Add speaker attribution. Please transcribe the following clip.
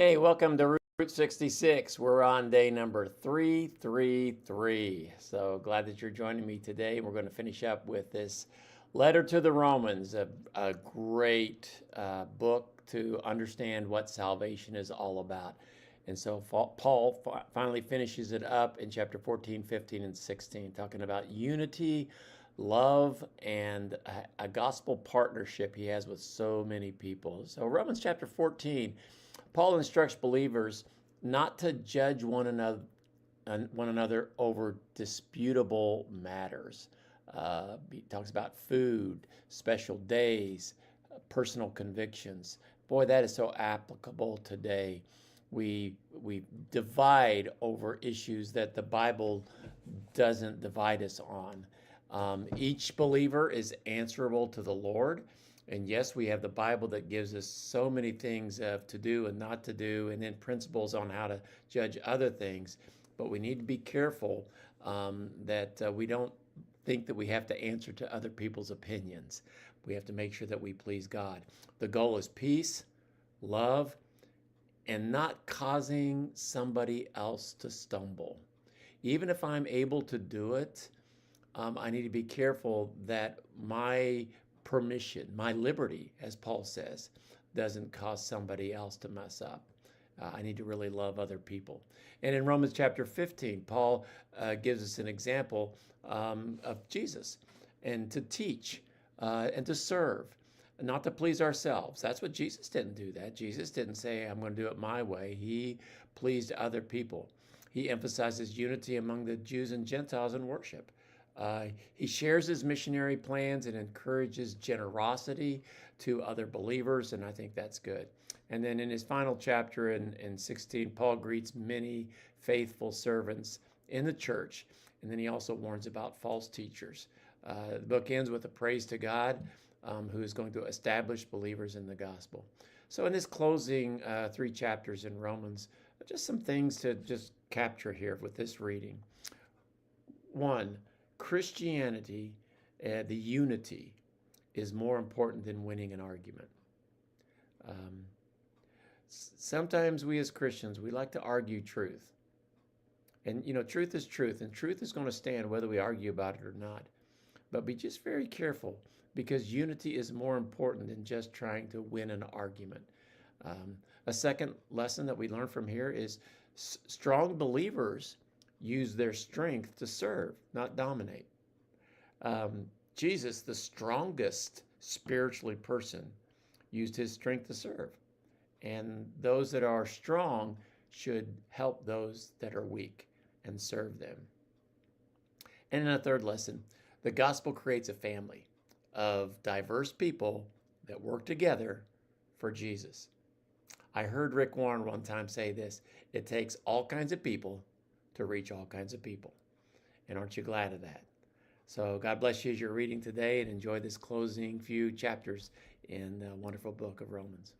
Speaker 1: Hey, welcome to Route 66. We're on day number 333. So glad that you're joining me today. We're going to finish up with this letter to the Romans, a great book to understand what salvation is all about. And so Paul finally finishes it up in chapter 14, 15, and 16, talking about unity, love, and a gospel partnership he has with so many people. So Romans chapter 14, Paul instructs believers not to judge one another over disputable matters. He talks about food, special days, personal convictions. Boy, that is so applicable today. We divide over issues that the Bible doesn't divide us on. Each believer is answerable to the Lord. And yes, we have the Bible that gives us so many things of to do and not to do, and then principles on how to judge other things. But we need to be careful that we don't think that we have to answer to other people's opinions. We have to make sure that we please God. The goal is peace, love, and not causing somebody else to stumble. Even if I'm able to do it, I need to be careful that my permission, my liberty, as Paul says, doesn't cause somebody else to mess up. I need to really love other people. And in Romans chapter 15, Paul gives us an example of Jesus and to teach and to serve, not to please ourselves. That's what Jesus didn't do that. Jesus didn't say, I'm going to do it my way. He pleased other people. He emphasizes unity among the Jews and Gentiles in worship. He shares his missionary plans and encourages generosity to other believers, and I think that's good. And then in his final chapter in 16, Paul greets many faithful servants in the church, and then he also warns about false teachers. The book ends with a praise to God, who is going to establish believers in the gospel. So in this closing 3 chapters in Romans, just some things to just capture here with this reading. 1, Christianity, the unity, is more important than winning an argument. Sometimes we as Christians, we like to argue truth. And, truth is truth, and truth is going to stand whether we argue about it or not. But be just very careful, because unity is more important than just trying to win an argument. A second lesson that we learn from here is strong believers use their strength to serve, not dominate. Jesus, the strongest spiritually person, used his strength to serve. And those that are strong should help those that are weak and serve them. And in a third lesson, the gospel creates a family of diverse people that work together for Jesus. I heard Rick Warren one time say this: it takes all kinds of people to reach all kinds of people. And aren't you glad of that? So God bless you as you're reading today, and enjoy this closing few chapters in the wonderful book of Romans.